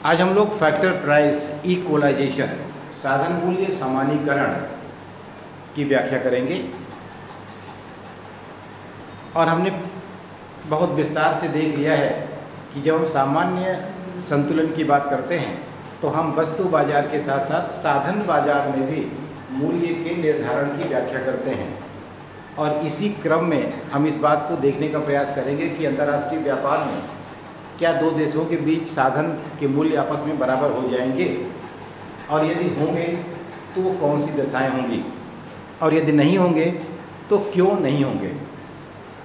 आज हम लोग फैक्टर प्राइस इक्वलाइजेशन साधन मूल्य सामान्यीकरण की व्याख्या करेंगे और हमने बहुत विस्तार से देख लिया है कि जब हम सामान्य संतुलन की बात करते हैं तो हम वस्तु बाजार के साथ साथ साधन बाजार में भी मूल्य के निर्धारण की व्याख्या करते हैं। और इसी क्रम में हम इस बात को देखने का प्रयास करेंगे कि अंतर्राष्ट्रीय व्यापार में क्या दो देशों के बीच साधन के मूल्य आपस में बराबर हो जाएंगे, और यदि होंगे तो वो कौन सी दशाएं होंगी, और यदि नहीं होंगे तो क्यों नहीं होंगे।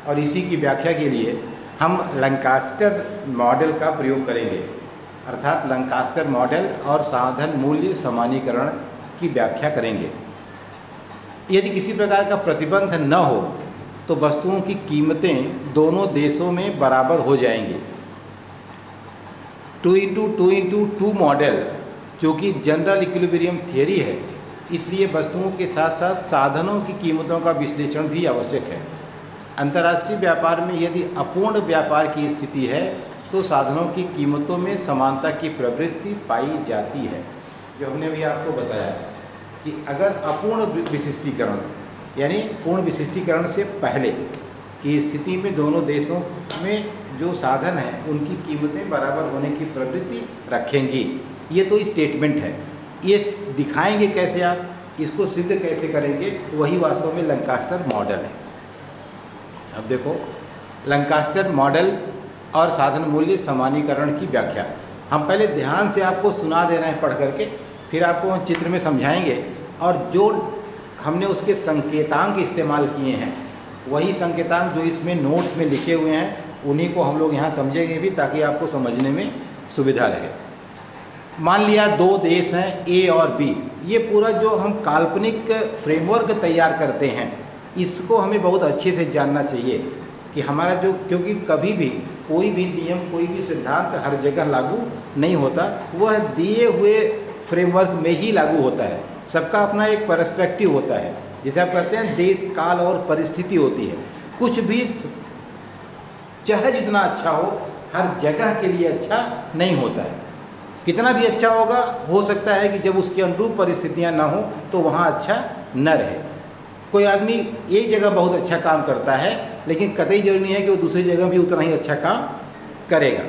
और इसी की व्याख्या के लिए हम लंकास्टर मॉडल का प्रयोग करेंगे, अर्थात लंकास्टर मॉडल और साधन मूल्य सामान्यीकरण की व्याख्या करेंगे। यदि किसी प्रकार का प्रतिबंध न हो तो वस्तुओं की कीमतें दोनों देशों में बराबर हो जाएंगी। 2x2 मॉडल जो कि जनरल इक्विलिब्रियम थियरी है, इसलिए वस्तुओं के साथ साथ साधनों की कीमतों का विश्लेषण भी आवश्यक है। अंतर्राष्ट्रीय व्यापार में यदि अपूर्ण व्यापार की स्थिति है तो साधनों की कीमतों में समानता की प्रवृत्ति पाई जाती है। जो हमने भी आपको बताया कि अगर अपूर्ण विशिष्टीकरण यानी पूर्ण विशिष्टीकरण से पहले की स्थिति में दोनों देशों में जो साधन हैं उनकी कीमतें बराबर होने की प्रवृत्ति रखेंगी, ये तो स्टेटमेंट है। ये दिखाएंगे कैसे, आप इसको सिद्ध कैसे करेंगे, वही वास्तव में लंकास्टर मॉडल है। अब देखो, लंकास्टर मॉडल और साधन मूल्य सामान्यीकरण की व्याख्या हम पहले ध्यान से आपको सुना दे रहे हैं पढ़ करके, फिर आपको हम चित्र में समझाएंगे और जो हमने उसके संकेतांक इस्तेमाल किए हैं वही संकेतांक जो इसमें नोट्स में लिखे हुए हैं उन्हीं को हम लोग यहाँ समझेंगे भी, ताकि आपको समझने में सुविधा रहे। मान लिया दो देश हैं ए और बी, ये पूरा जो हम काल्पनिक फ्रेमवर्क तैयार करते हैं इसको हमें बहुत अच्छे से जानना चाहिए कि हमारा जो, क्योंकि कभी भी कोई भी नियम कोई भी सिद्धांत हर जगह लागू नहीं होता, वह दिए हुए फ्रेमवर्क में ही लागू होता है। सबका अपना एक पर्सपेक्टिव होता है, जिसे आप कहते हैं देश काल और परिस्थिति होती है। कुछ भी चाहे जितना अच्छा हर जगह के लिए अच्छा नहीं होता है। कितना भी अच्छा होगा, हो सकता है कि जब उसके अनुरूप परिस्थितियां ना हो तो वहाँ अच्छा न रहे। कोई आदमी एक जगह बहुत अच्छा काम करता है लेकिन कतई जरूरी नहीं है कि वो दूसरी जगह भी उतना ही अच्छा काम करेगा।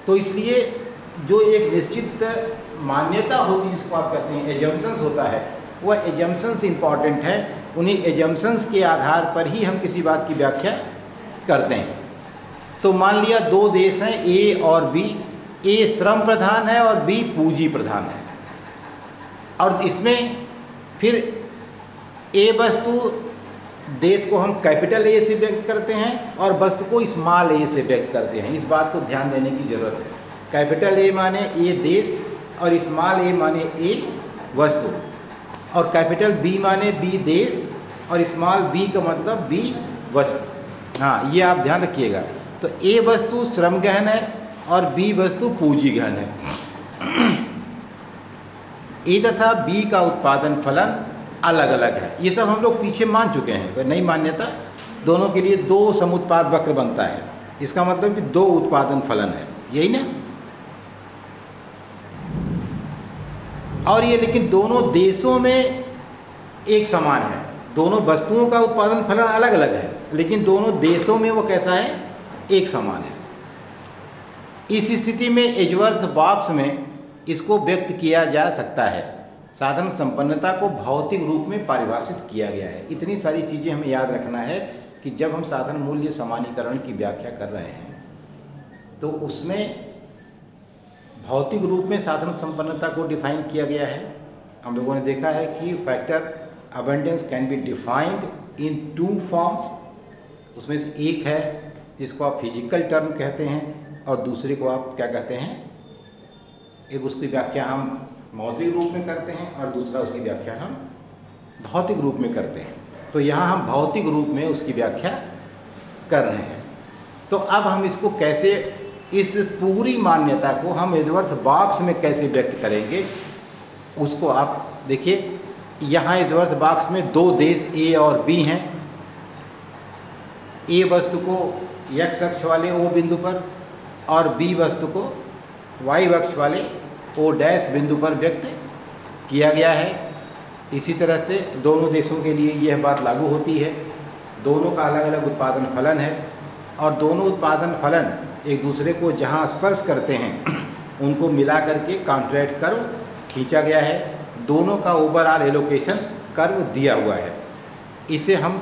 तो इसलिए जो एक निश्चित मान्यता होती है, जिसको आप कहते हैं एजम्पशंस होता है, वह एजम्पशंस इम्पॉर्टेंट है। उन्हीं एजम्पशंस के आधार पर ही हम किसी बात की व्याख्या करते हैं। तो मान लिया दो देश हैं ए और बी, ए श्रम प्रधान है और बी पूंजी प्रधान है। और इसमें फिर ए वस्तु देश को हम कैपिटल ए से व्यक्त करते हैं और वस्तु को स्मॉल ए से व्यक्त करते हैं। इस बात को ध्यान देने की ज़रूरत है। कैपिटल ए माने ए देश और स्मॉल ए माने ए वस्तु, और कैपिटल बी माने बी देश और स्मॉल बी का मतलब बी वस्तु। हाँ, ये आप ध्यान रखिएगा। तो ए वस्तु श्रम गहन है और बी वस्तु पूंजी गहन है। ए तथा बी का उत्पादन फलन अलग अलग है। ये सब हम लोग पीछे मान चुके हैं। नई मान्यता दोनों के लिए दो समुत्पाद वक्र बनता है, इसका मतलब कि दो उत्पादन फलन है, यही ना। और ये लेकिन दोनों देशों में एक समान है। दोनों वस्तुओं का उत्पादन फलन अलग अलग है लेकिन दोनों देशों में वो कैसा है, एक समान है। इस स्थिति में एजवर्थ बॉक्स में इसको व्यक्त किया जा सकता है। साधन संपन्नता को भौतिक रूप में परिभाषित किया गया है। इतनी सारी चीज़ें हमें याद रखना है कि जब हम साधन मूल्य सामान्यीकरण की व्याख्या कर रहे हैं तो उसमें भौतिक रूप में साधन संपन्नता को डिफाइन किया गया है। हम लोगों ने देखा है कि factor abundance can be defined in two forms. उसमें से एक है जिसको आप फिजिकल टर्म कहते हैं और दूसरे को आप क्या कहते हैं, एक उसकी व्याख्या हम मौद्रिक रूप में करते हैं और दूसरा उसकी व्याख्या हम भौतिक रूप में करते हैं। तो यहाँ हम भौतिक रूप में उसकी व्याख्या कर रहे हैं। तो अब हम इसको कैसे, इस पूरी मान्यता को हम एजवर्थ बॉक्स में कैसे व्यक्त करेंगे उसको आप देखिए। यहाँ एजवर्थ बॉक्स में दो देश ए और बी हैं। ए वस्तु को एक्स अक्ष वाले ओ बिंदु पर और बी वस्तु को वायु अक्ष वाले ओ डैश बिंदु पर व्यक्त किया गया है। इसी तरह से दोनों देशों के लिए यह बात लागू होती है। दोनों का अलग अलग उत्पादन फलन है और दोनों उत्पादन फलन एक दूसरे को जहाँ स्पर्श करते हैं उनको मिला करके कॉन्ट्रैक्ट कर्व खींचा गया है। दोनों का ओवरऑल एलोकेशन कर्व दिया हुआ है। इसे हम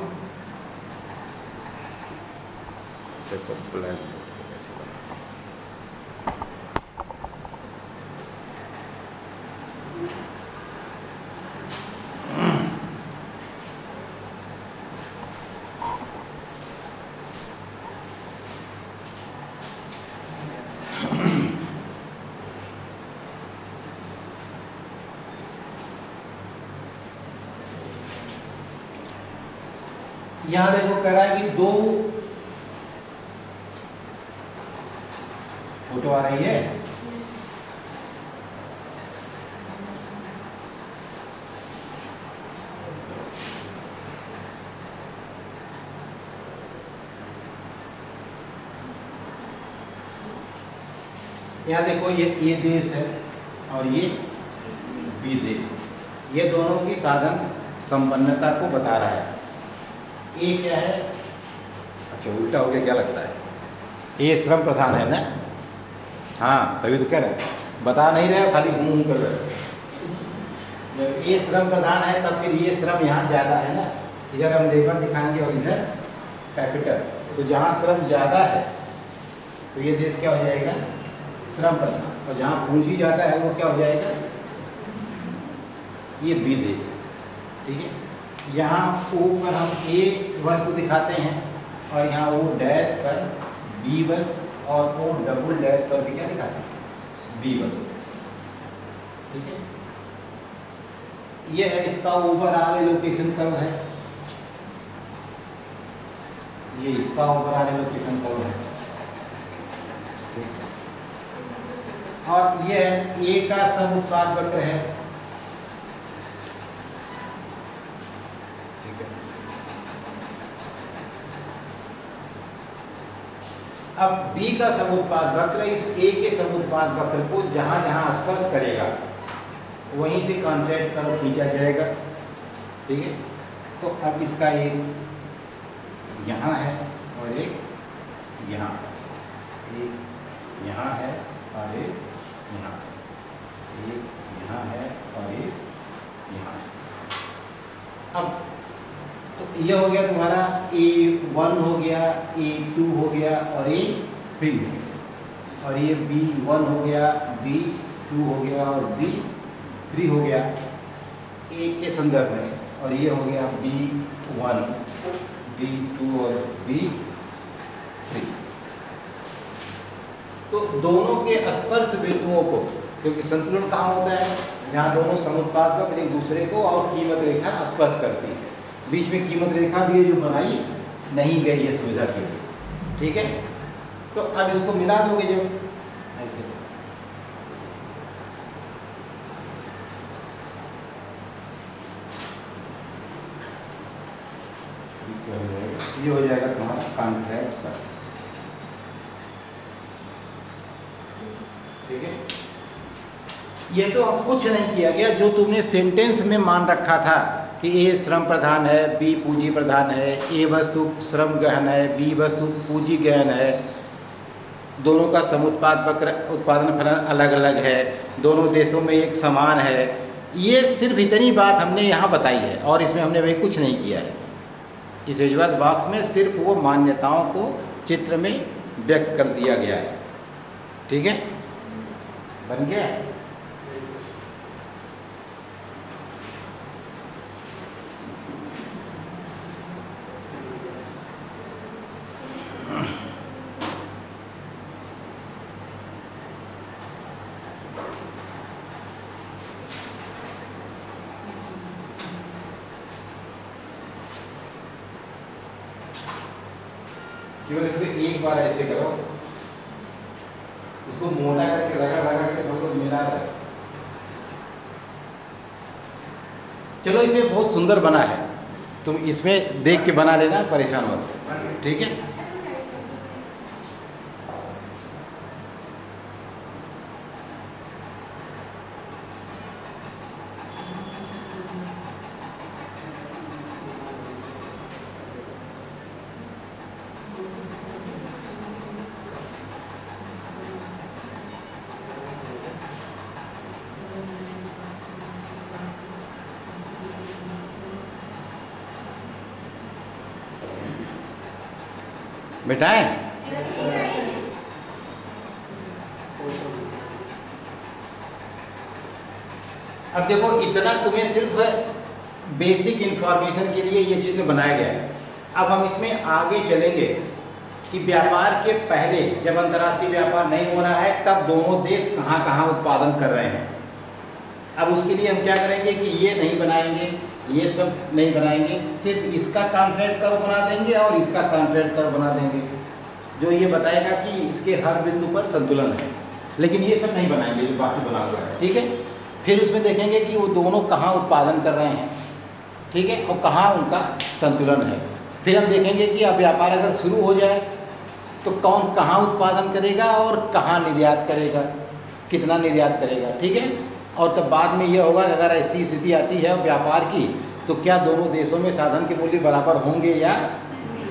यहाँ देखो कह रहा है कि दो फोटो आ रही है। यहाँ देखो ये ए देश है और ये बी देश। ये दोनों की साधन संपन्नता को बता रहा है। ए क्या है? अच्छा उल्टा हो गया, क्या लगता है? ए श्रम प्रधान है ना? हाँ तभी तो कह रहे हैं, बता नहीं रहे खाली हूँ कर रहे। जब ए श्रम प्रधान है तब फिर ये श्रम यहाँ ज़्यादा है ना। इधर हम लेबर दिखाएंगे और इधर कैपिटल। तो जहाँ श्रम ज़्यादा है तो ये देश क्या हो जाएगा? श्रम प्रधान। और जहाँ पूंजी ज़्यादा है वो क्या हो जाएगा? ये बी देश है। ठीक है, यहाँ ओ पर हम ए वस्तु दिखाते हैं और यहाँ ओ डैश पर बी वस्तु और ओ डबल डैश पर भी क्या दिखाते हैं? बी वस्तु। ठीक है, यह है इसका ओवरऑल एलोकेशन कर्व है। ये इसका ओवरऑल एलोकेशन कर्व है। और यह ए का सम उत्पाद वक्र है। अब बी का समुत्पाद वक्र इस ए के समुत्पाद वक्र को जहां जहां स्पर्श करेगा वहीं से कॉन्ट्रैक्ट कर्व खींचा जाएगा। ठीक है, तो अब इसका एक यहाँ है और एक यहाँ है और एक यहाँ है और एक यहाँ। अब तो यह हो गया तुम्हारा A1 हो गया, A2 हो गया और A3 हो गया। और ये B1 हो गया, B2 हो गया और B3 हो गया A के संदर्भ में। और ये हो गया B1, B2 और B3। तो दोनों के स्पर्श बिंदुओं को, क्योंकि संतुलन कहाँ होता है? जहाँ दोनों समुत्पाद वक्र एक दूसरे को और कीमत रेखा स्पर्श करती है। बीच में कीमत रेखा भी है जो बनाई नहीं गई है सुविधा के लिए। ठीक है, तो अब इसको मिला दोगे जब ऐसे, ये हो जाएगा तुम्हारा कॉन्ट्रैक्ट कर्व। ठीक है, ये तो अब कुछ नहीं किया गया, जो तुमने सेंटेंस में मान रखा था कि ए श्रम प्रधान है, बी पूंजी प्रधान है, ए वस्तु श्रम गहन है, बी वस्तु पूंजी गहन है, दोनों का समुत्पाद वक्र उत्पादन फलन अलग अलग है, दोनों देशों में एक समान है। ये सिर्फ इतनी बात हमने यहाँ बताई है और इसमें हमने वही कुछ नहीं किया है। इस विजुअल बॉक्स में सिर्फ वो मान्यताओं को चित्र में व्यक्त कर दिया गया है। ठीक है, बन गया? केवल इसको एक बार ऐसे करो, उसको मोटा करके रगड़ के सब लोग मिला रहे। चलो इसे बहुत सुंदर बना है, तुम इसमें देख के बना लेना, परेशान मत। ठीक है। मिटाएं? अब देखो, इतना तुम्हें सिर्फ बेसिक इंफॉर्मेशन के लिए ये चित्र बनाया गया है। अब हम इसमें आगे चलेंगे कि व्यापार के पहले, जब अंतर्राष्ट्रीय व्यापार नहीं हो रहा है, तब दोनों देश कहाँ कहाँ उत्पादन कर रहे हैं। अब उसके लिए हम क्या करेंगे कि ये नहीं बनाएंगे, ये सब नहीं बनाएंगे, सिर्फ इसका कॉन्ट्रैक्ट कर्व बना देंगे और इसका कॉन्ट्रैक्ट कर्व बना देंगे, जो ये बताएगा कि इसके हर बिंदु पर संतुलन है। लेकिन ये सब नहीं बनाएंगे जो बाकी बना हुआ है, ठीक है। फिर उसमें देखेंगे कि वो दोनों कहाँ उत्पादन कर रहे हैं, ठीक है, और कहाँ उनका संतुलन है। फिर हम देखेंगे कि अब व्यापार अगर शुरू हो जाए तो कौन कहाँ उत्पादन करेगा और कहाँ निर्यात करेगा, कितना निर्यात करेगा, ठीक है। और तब बाद में ये होगा कि अगर ऐसी स्थिति आती है व्यापार की, तो क्या दोनों देशों में साधन के मूल्य बराबर होंगे या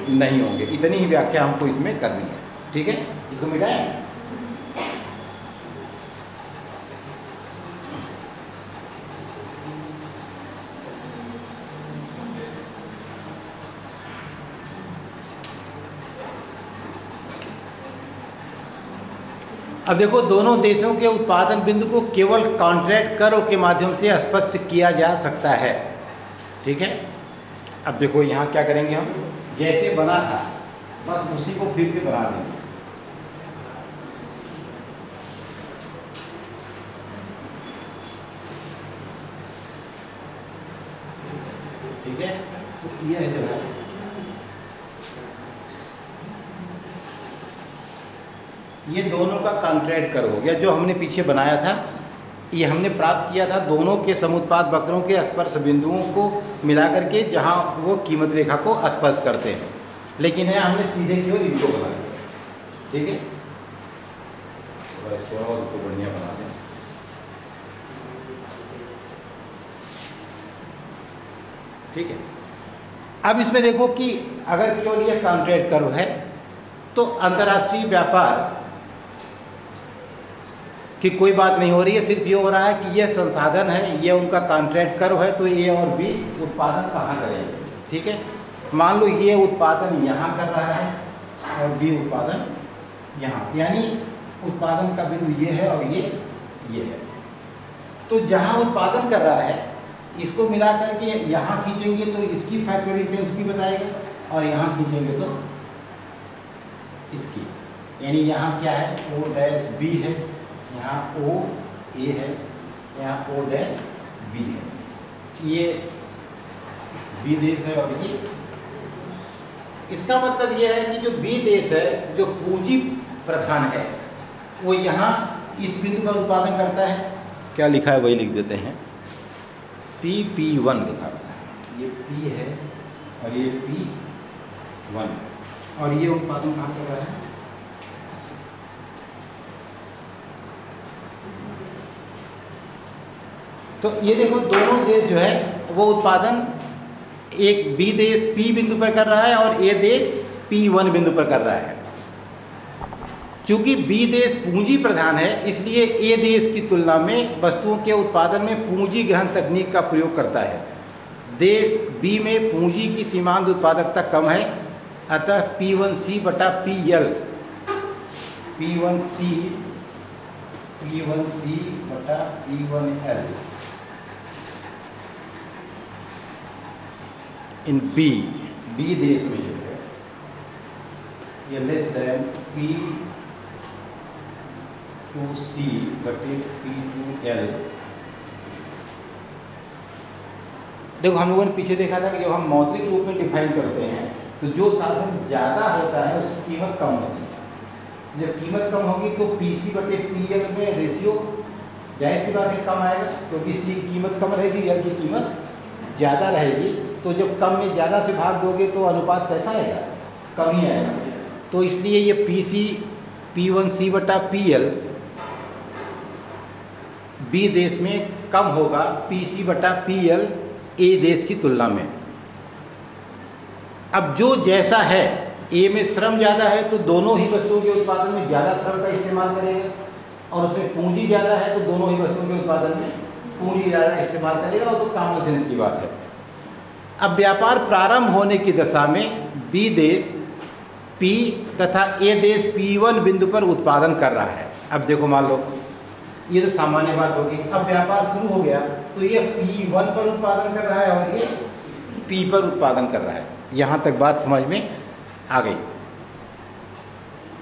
नहीं होंगे। इतनी ही व्याख्या हमको इसमें करनी है, ठीक है। इसको मिटाएं। अब देखो, दोनों देशों के उत्पादन बिंदु को केवल कॉन्ट्रैक्ट कर्व के माध्यम से स्पष्ट किया जा सकता है, ठीक है। अब देखो यहाँ क्या करेंगे, हम जैसे बना था बस उसी को फिर से बना देंगे, ठीक है। तो ये जो है ये दोनों का कॉन्ट्रैक्ट कर्व हो गया। जो हमने पीछे बनाया था, ये हमने प्राप्त किया था दोनों के समुत्पाद वक्रों के स्पर्श बिंदुओं को मिलाकर के, जहां वो कीमत रेखा को स्पर्श करते हैं। लेकिन यहाँ हमने सीधे की ओर इनको बना दिया, ठीक है। और इसको बढ़िया बना दें, ठीक है। अब इसमें देखो कि अगर केवल यह कॉन्ट्रैक्ट कर्व है तो अंतर्राष्ट्रीय व्यापार कि कोई बात नहीं हो रही है, सिर्फ ये हो रहा है कि ये संसाधन है, ये उनका कॉन्ट्रैक्ट कर्व है, तो ए और बी उत्पादन कहाँ करेंगे, ठीक है। मान लो ये उत्पादन यहाँ कर रहा है और बी उत्पादन यहाँ, यानी उत्पादन का बिंदु ये है और ये है। तो जहाँ उत्पादन कर रहा है इसको मिला करके यहाँ खींचेंगे तो इसकी फैक्टर इंटेंसिटी बताएगा, और यहाँ खींचेंगे तो इसकी, यानी यहाँ क्या है, ओ डैश बी है, यहाँ ओ ए है, यहाँ ओ डैश बी है। ये बी देश है और ये, इसका मतलब ये है कि जो बी देश है, जो पूंजी प्रधान है, वो यहाँ इस बिंदु पर उत्पादन करता है। क्या लिखा है वही लिख देते हैं, P1 लिखा हुआ है, ये P है और ये P1, और ये उत्पादन कहाँ कर रहा है, तो ये देखो दोनों देश जो है वो उत्पादन, एक बी देश P बिंदु पर कर रहा है और ए देश P1 बिंदु पर कर रहा है। चूंकि बी देश पूंजी प्रधान है, इसलिए ए देश की तुलना में वस्तुओं के उत्पादन में पूंजी गहन तकनीक का प्रयोग करता है। देश बी में पूंजी की सीमांत उत्पादकता कम है, अतः P1C बटा PL, P1C बटा P1L इन बी देश में जो है ये लेस देन P2C बटे P2L। देखो, हम लोगों ने पीछे देखा था कि जब हम मौद्रिक रूप में डिफाइन करते हैं तो जो साधन ज़्यादा होता है उसकी कीमत कम होती है। जब कीमत कम होगी तो PC बटे PL में रेशियो जाहिर सी बात है कम आएगा, क्योंकि C की कीमत कम रहेगी, L की कीमत ज़्यादा रहेगी। तो जब कम में ज़्यादा से भाग दोगे तो अनुपात कैसा आएगा, कम ही आएगा। तो इसलिए ये P1C बटा PL बी देश में कम होगा PC बटा PL ए देश की तुलना में। अब जो जैसा है, ए में श्रम ज़्यादा है तो दोनों ही वस्तुओं के उत्पादन में ज़्यादा श्रम का इस्तेमाल करेगा, और उसमें पूंजी ज़्यादा है तो दोनों ही वस्तुओं के उत्पादन में पूंजी ज़्यादा इस्तेमाल करेगा। वो तो कॉमन सेंस की बात है। अब व्यापार प्रारंभ होने की दशा में बी देश P तथा A देश P1 बिंदु पर उत्पादन कर रहा है। अब देखो मान लो ये तो सामान्य बात होगी। अब व्यापार शुरू हो गया तो ये P1 पर उत्पादन कर रहा है और ये P पर उत्पादन कर रहा है। यहाँ तक बात समझ में आ गई।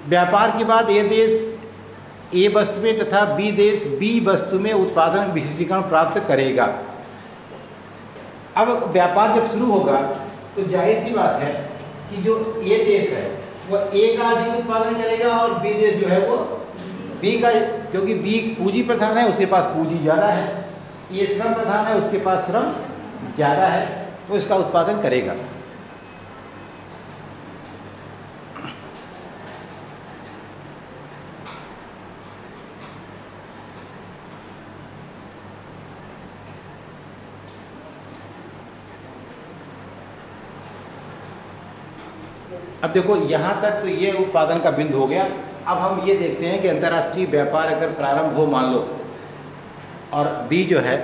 व्यापार के बाद A देश A वस्तु में तथा B देश B वस्तु में उत्पादन विशिष्टीकरण प्राप्त करेगा। अब व्यापार जब शुरू होगा तो जाहिर सी बात है कि जो A देश है वह A का अधिक उत्पादन करेगा और B देश जो है वो B का, क्योंकि B पूंजी प्रधान है, उसके पास पूंजी ज़्यादा है, ये श्रम प्रधान है, उसके पास श्रम ज़्यादा है, तो इसका उत्पादन करेगा। अब देखो यहाँ तक तो ये उत्पादन का बिंदु हो गया। अब हम ये देखते हैं कि अंतर्राष्ट्रीय व्यापार अगर प्रारंभ हो मान लो और B जो है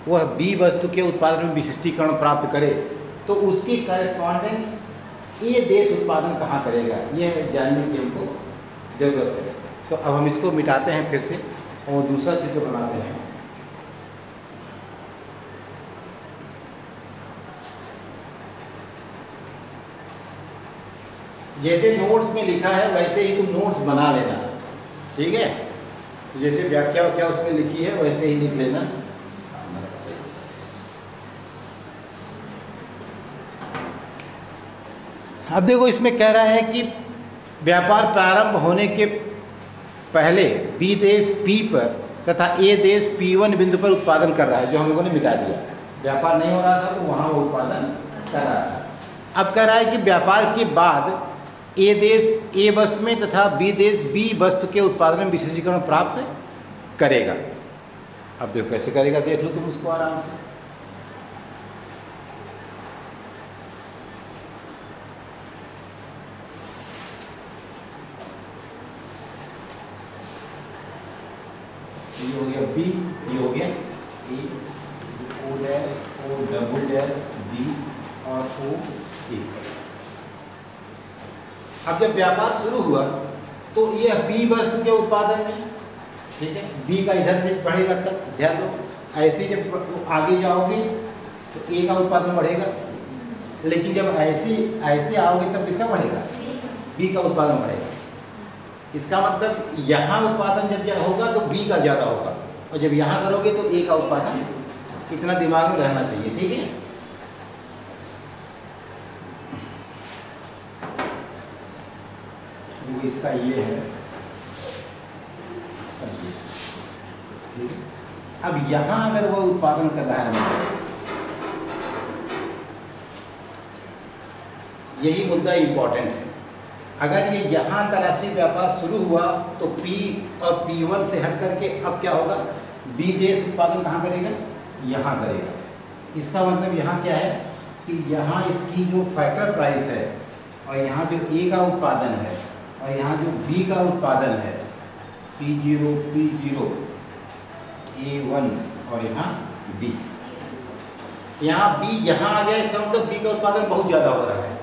वह B वस्तु के उत्पादन में विशिष्टीकरण प्राप्त करे तो उसकी करेस्पॉन्डेंस A देश उत्पादन कहाँ करेगा, यह जानने की हमको ज़रूरत है। तो अब हम इसको मिटाते हैं फिर से और दूसरा चित्र बनाते हैं। जैसे नोट्स में लिखा है वैसे ही तुम नोट्स बना लेना, ठीक है। तो जैसे व्याख्या क्या उसमें लिखी है वैसे ही लिख लेना। अब देखो इसमें कह रहा है कि व्यापार प्रारंभ होने के पहले B देश P पर तथा A देश P1 बिंदु पर उत्पादन कर रहा है, जो हम लोगों ने मिटा दिया। व्यापार नहीं हो रहा था तो वहाँ वो उत्पादन कर रहा था। अब कह रहा है कि व्यापार के बाद A देश A वस्तु में तथा B देश B वस्तु के उत्पादन में विशिष्टीकरण प्राप्त करेगा। अब देखो कैसे करेगा, देख लो तुम उसको आराम से। ये हो गया B, ये हो गया A, O dash, O double dash, B और O A। अब जब व्यापार शुरू हुआ तो यह B वस्तु के उत्पादन में, ठीक है, B का इधर से बढ़ेगा। तब ध्यान दो, ऐसे जब आगे जाओगे तो A का उत्पादन बढ़ेगा, लेकिन जब ऐसे आओगे तब किसका बढ़ेगा, B का उत्पादन बढ़ेगा। इसका मतलब यहाँ उत्पादन जब होगा तो B का ज़्यादा होगा और जब यहाँ करोगे तो A का उत्पादन, इतना दिमाग में रहना चाहिए, ठीक है। वो इसका ये है, ठीक है। अब यहाँ अगर वो उत्पादन कर रहा है, यही मुद्दा इम्पोर्टेंट है। अगर ये यहाँ अंतर्राष्ट्रीय व्यापार शुरू हुआ तो P और P1 से हट करके अब क्या होगा, B देश उत्पादन कहाँ करेगा, यहाँ करेगा। इसका मतलब यहाँ क्या है कि यहाँ इसकी जो फैक्टर प्राइस है और यहाँ जो A का उत्पादन है और यहाँ जो B का उत्पादन है, P0 P0 A1 और यहाँ B, यहाँ B यहाँ आ गया। इसका मतलब B का उत्पादन बहुत ज़्यादा हो रहा है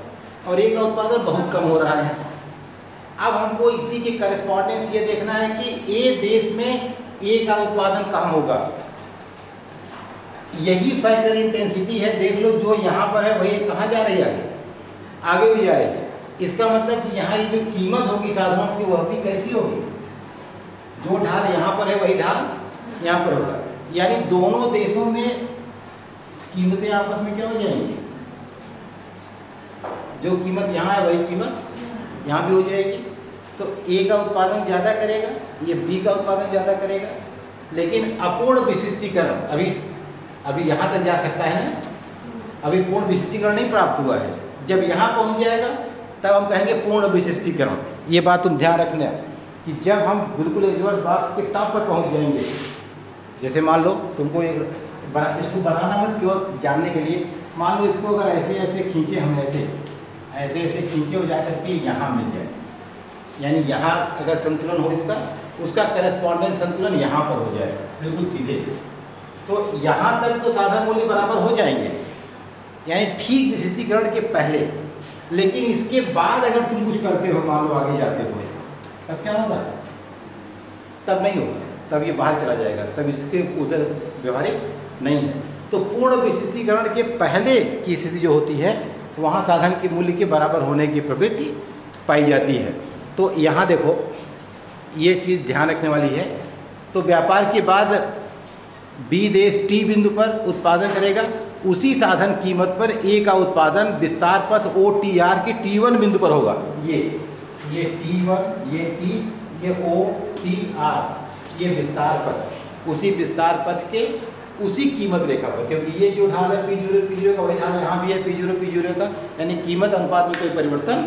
और A का उत्पादन बहुत कम हो रहा है। अब हमको इसी के करेस्पॉन्डेंस ये देखना है कि A देश में A का उत्पादन कहाँ होगा। यही फैक्टर इंटेंसिटी है, देख लो जो यहाँ पर है वही कहाँ जा रही है, आगे भी जा रही है। इसका मतलब कि यहाँ ये जो कीमत होगी साधनों की वह भी कैसी होगी, जो ढाल यहाँ पर है वही ढाल यहाँ पर होगा। यानी दोनों देशों में कीमतें आपस में क्या हो जाएंगी, जो कीमत यहाँ है वही कीमत यहाँ भी हो जाएगी। तो A का उत्पादन ज़्यादा करेगा, ये B का उत्पादन ज़्यादा करेगा। लेकिन अपूर्ण विशिष्टीकरण अभी यहाँ तक जा सकता है ना, अभी पूर्ण विशिष्टीकरण नहीं प्राप्त हुआ है। जब यहाँ पहुँच जाएगा तब हम कहेंगे पूर्ण विशिष्टीकरण। ये बात तुम ध्यान रखना कि जब हम बिल्कुल एजवर्थ बॉक्स के टॉप पर पहुँच जाएंगे, जैसे मान लो तुमको इसको बनाना मत केवल जानने के लिए, मान लो इसको अगर ऐसे ऐसे खींचे, हम ऐसे खींचे हो जा करके यहाँ मिल जाए, यानी यहाँ अगर संतुलन हो इसका, उसका करेस्पॉन्डेंस संतुलन यहाँ पर हो जाए बिल्कुल सीधे, तो यहाँ तक तो साधन मूल्य बराबर हो जाएंगे। यानी ठीक विशिष्टीकरण के पहले लेकिन इसके बाद अगर तुम कुछ करते हो, मान लो आगे जाते हो, तब क्या होगा? तब नहीं होगा, तब ये बाहर चला जाएगा, तब इसके उधर व्यवहारिक नहीं है। तो पूर्ण विशिष्टीकरण के पहले की स्थिति जो होती है वहाँ साधन के मूल्य के बराबर होने की प्रवृत्ति पाई जाती है। तो यहाँ देखो ये चीज़ ध्यान रखने वाली है। तो व्यापार के बाद बी देश टी बिंदु पर उत्पादन करेगा, उसी साधन कीमत पर ए का उत्पादन विस्तार पथ ओ टी आर के T1 बिंदु पर होगा। ये T1, ये टी, ये ओ टी आर, ये विस्तार पथ, उसी विस्तार पथ के उसी कीमत रेखा पर, क्योंकि ये जो ढाल है P0 का वही ढाल यहाँ भी है P0 का, यानी कीमत अनुपात में कोई परिवर्तन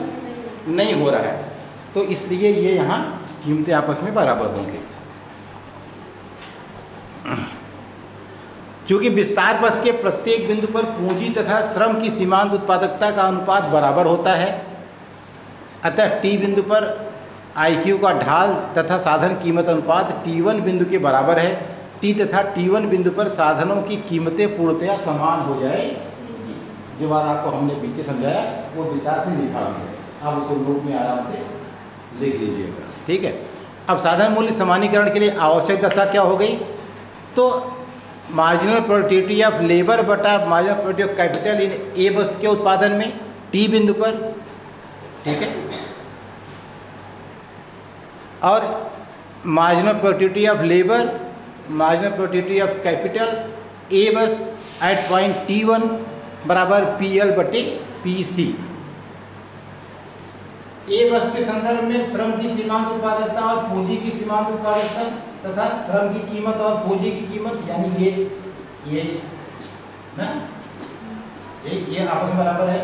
नहीं हो रहा है। तो इसलिए ये यहाँ कीमतें आपस में बराबर होंगे। चूँकि विस्तार पथ के प्रत्येक बिंदु पर पूंजी तथा श्रम की सीमांत उत्पादकता का अनुपात बराबर होता है, अतः टी बिंदु पर IQ का ढाल तथा साधन कीमत अनुपात T1 बिंदु के बराबर है। टी तथा T1 बिंदु पर साधनों की कीमतें पूर्णतया समान हो जाएगी। जो बात आपको हमने पीछे समझाया वो विस्तार से लिखा हुआ है, आप उसको ग्रुप में आराम से लिख लीजिएगा, ठीक है। अब साधन मूल्य समानीकरण के लिए आवश्यक दशा क्या हो गई? तो मार्जिनल प्रोडक्टिविटी ऑफ लेबर बटा marginal productivity of capital in a वस्तु के उत्पादन में टी बिंदु पर, ठीक है, और marginal productivity of labour, marginal productivity of capital A वस्तु एट पॉइंट T1 बराबर PL बटे PC। ए वस्तु के संदर्भ में श्रम की सीमांत उत्पादकता और पूंजी की सीमांत उत्पादकता तथा श्रम की कीमत और पूंजी की कीमत, यानी ये ना ये आपस में बराबर है।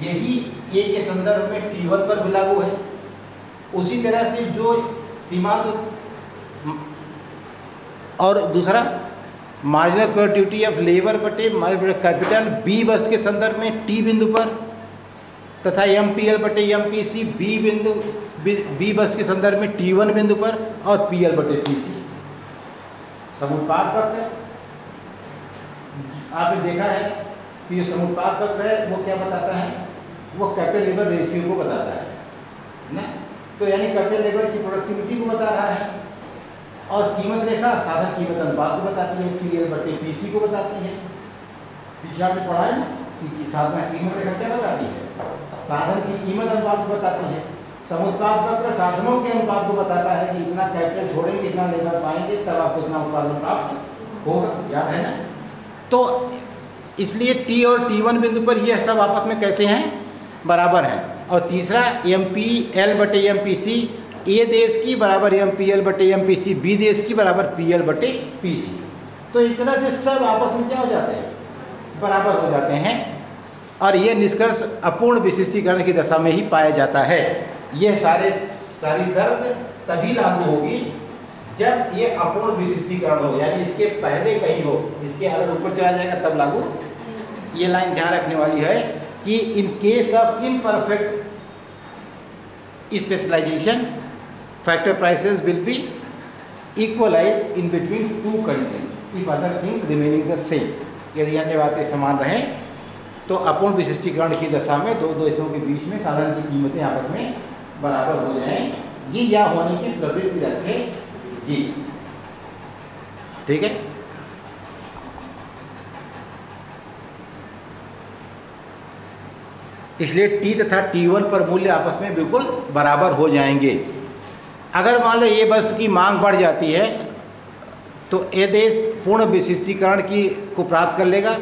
यही ए के संदर्भ में T1 पर भी लागू है। उसी तरह से जो सीमांत और दूसरा मार्जिनल प्रोडक्टिविटी ऑफ लेबर बटे मार्जिनल कैपिटल बी वस्तु के संदर्भ में टी बिंदु पर तथा MPL बटे MPC बी वस्तु के संदर्भ में T1 बिंदु पर और PL बटे PC। समुत्पाद वक्र आपने देखा है कि जो समुत्पाद वक्र है वो क्या बताता है? वो कैपिटल लेबर रेशियो को बताता है ना। तो यानी कैपिटल लेबर की प्रोडक्टिविटी को बता रहा है और कीमत रेखा साधन कीमत अनुपात को बताती है, PL बटे PC को बताती है। पीछे आपने पढ़ा है ना कि साधन कीमत रेखा क्या बताती है? साधन की कीमत अनुपात को बताती है। समुत्पाद वक्र साधनों के अनुपात को बताता है कि इतना कैपिटल छोड़ेंगे, इतना लेबर पाएंगे, तब आपको इतना उत्पादन प्राप्त होगा। याद है ना? तो इसलिए T और T1 बिंदु पर यह सब आपस में कैसे हैं? बराबर हैं। और तीसरा MPL बटे MPC ए देश की बराबर MPL बटे MPC बी देश की बराबर PL बटे PC। तो इस तरह से सब आपस में क्या हो जाते हैं? बराबर हो जाते हैं। और यह निष्कर्ष अपूर्ण विशिष्टीकरण की दशा में ही पाया जाता है। यह सारी शर्त तभी लागू होगी जब ये अपूर्ण विशिष्टीकरण हो, यानी इसके पहले कहीं हो, इसके अगर ऊपर चला जाएगा तब लागू। ये लाइन ध्यान रखने वाली है कि in case of imperfect specialisation factor prices will be equalized in between two countries if other things remaining the same। यदि अन्य बातें समान रहें तो अपूर्ण विशिष्टीकरण की दशा में दो देशों के बीच में साधन की कीमतें आपस में बराबर हो जाएंगी या होने की प्रवृत्ति रखेगी। ठीक है। इसलिए T तथा T1 पर मूल्य आपस में बिल्कुल बराबर हो जाएंगे। अगर मान लो ये वस्तु की मांग बढ़ जाती है तो ए देश पूर्ण विशिष्टीकरण को प्राप्त कर लेगा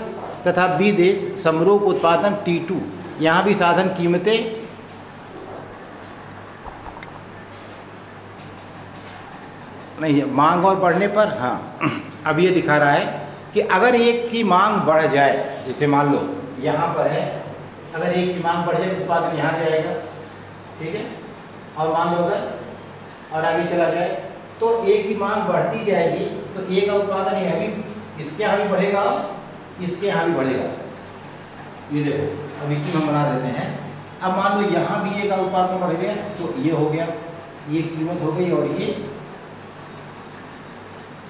तथा बी देश समरूप उत्पादन T2। यहाँ भी साधन कीमतें नहीं है। मांग और बढ़ने पर हाँ अब ये दिखा रहा है कि अगर एक की मांग बढ़ जाए, जैसे मान लो यहाँ पर है, अगर एक की मांग बढ़ जाए तो उत्पादन यहाँ जाएगा, ठीक है, और मान लो अगर और आगे चला जाए तो ए की मांग बढ़ती जाएगी तो ए का उत्पादन यह भी इसके यहाँ भी बढ़ेगा और इसके यहाँ भी बढ़ेगा। ये देखो अब इसी में हम बना देते हैं। अब मान लो यहाँ भी ए का उत्पादन बढ़ गया तो ये हो गया, ये कीमत हो गई और ये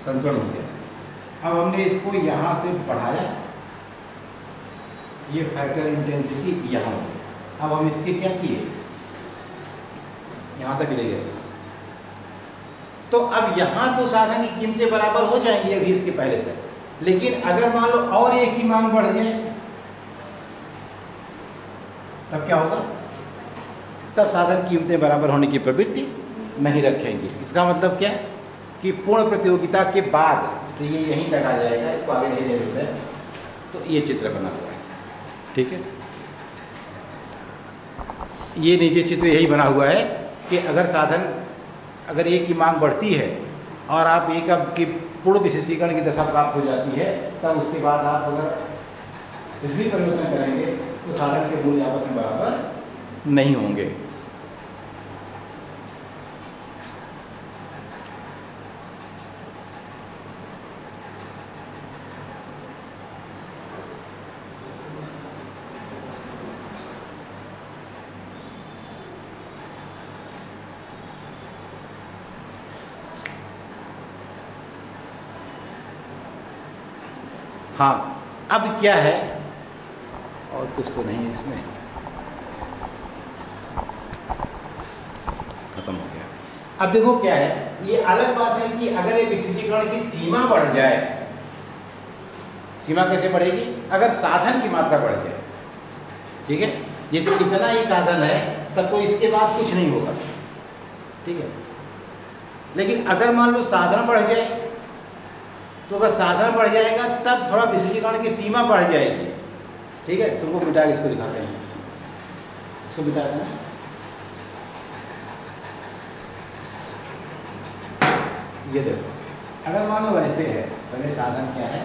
संतुलन हो गया। अब हमने इसको यहाँ से बढ़ाया, ये फैक्टर इंटेंसिटी यहाँ हो गई। अब हम इसके क्या किए, यहाँ तक ले गए, तो अब यहाँ तो साधन की कीमतें बराबर हो जाएंगी अभी इसके पहले तक, लेकिन अगर मान लो और एक की मांग बढ़ जाए तब क्या होगा, तब साधन कीमतें बराबर होने की प्रवृत्ति नहीं रखेंगे। इसका मतलब क्या कि पूर्ण प्रतियोगिता के बाद, तो ये यहीं तक आ जाएगा, इसको आगे नहीं ले लेते हैं। तो ये चित्र बना हुआ है, ठीक है। ये नीचे चित्र यही बना हुआ है कि अगर एक की मांग बढ़ती है और आप एक की पूर्ण विशेषीकरण की दशा प्राप्त हो जाती है, तब उसके बाद आप अगर कुछ भी परिवर्तन करेंगे तो साधन के मूल्य आपस में बराबर नहीं होंगे। हाँ, अब क्या है, और कुछ तो नहीं है इसमें, खत्म हो गया। अब देखो क्या है, ये अलग बात है कि अगर ये विशेषीकरण की सीमा बढ़ जाए, सीमा कैसे बढ़ेगी, अगर साधन की मात्रा बढ़ जाए, ठीक है, जैसे इतना ही साधन है तब तो इसके बाद कुछ नहीं होगा, ठीक है। लेकिन अगर मान लो साधन बढ़ जाए, तो अगर साधन बढ़ जाएगा तब थोड़ा विशेषीकरण की सीमा बढ़ जाएगी, ठीक है। तुमको मिटा के इसको दिखाते हैं, इसको मिटा देना। ये देखो, अगर मान लो ऐसे है, पहले साधन क्या है,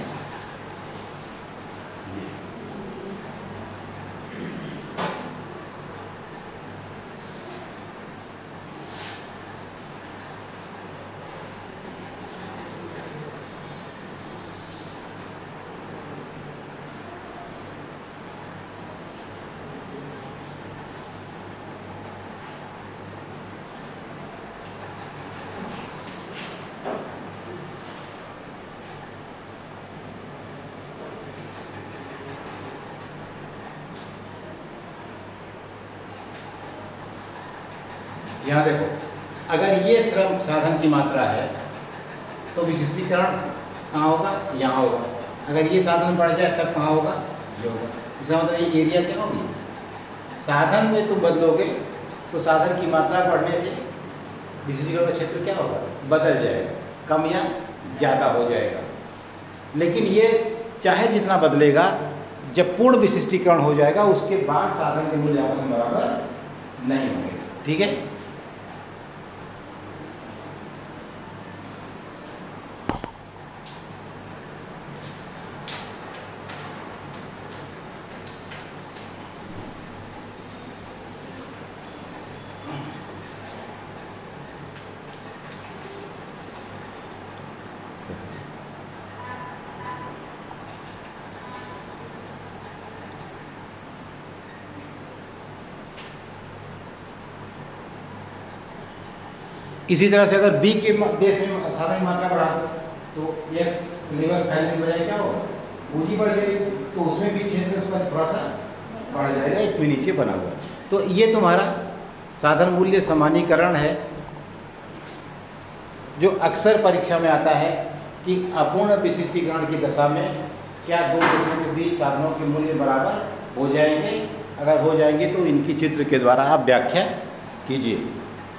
यहाँ देखो, अगर ये श्रम साधन की मात्रा है तो विशिष्टीकरण कहाँ होगा, यहाँ होगा। अगर ये साधन बढ़ जाए तब कहाँ होगा, ये होगा। इसका मतलब ये एरिया क्या होगी, साधन में तुम बदलोगे तो साधन की मात्रा बढ़ने से विशिष्टीकरण का क्षेत्र क्या होगा, बदल जाएगा, कम या ज़्यादा हो जाएगा। लेकिन ये चाहे जितना बदलेगा, जब पूर्ण विशिष्टीकरण हो जाएगा उसके बाद साधन के मूल्य आपस में बराबर नहीं होंगे, ठीक है। इसी तरह से अगर बी के देश में साधन की मात्रा बढ़ा दो तो एक्स लेवल फैलने की बजाय क्या होगा, पूंजी बढ़ जाएगी, तो उसमें भी क्षेत्र उसका थोड़ा सा बढ़ जाएगा, इसमें नीचे बना हुआ। तो ये तुम्हारा साधन मूल्य सामान्यीकरण है, जो अक्सर परीक्षा में आता है कि अपूर्ण विशिष्टीकरण की दशा में क्या दो देशों के बीच साधनों के मूल्य बराबर हो जाएंगे। अगर हो जाएंगे तो इनकी चित्र के द्वारा आप व्याख्या कीजिए।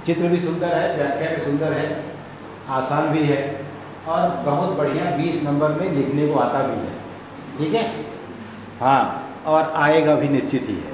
चित्र भी सुंदर है, व्याख्या भी सुंदर है, आसान भी है और बहुत बढ़िया 20 नंबर में लिखने को आता भी है, ठीक है। हाँ, और आएगा भी निश्चित ही है।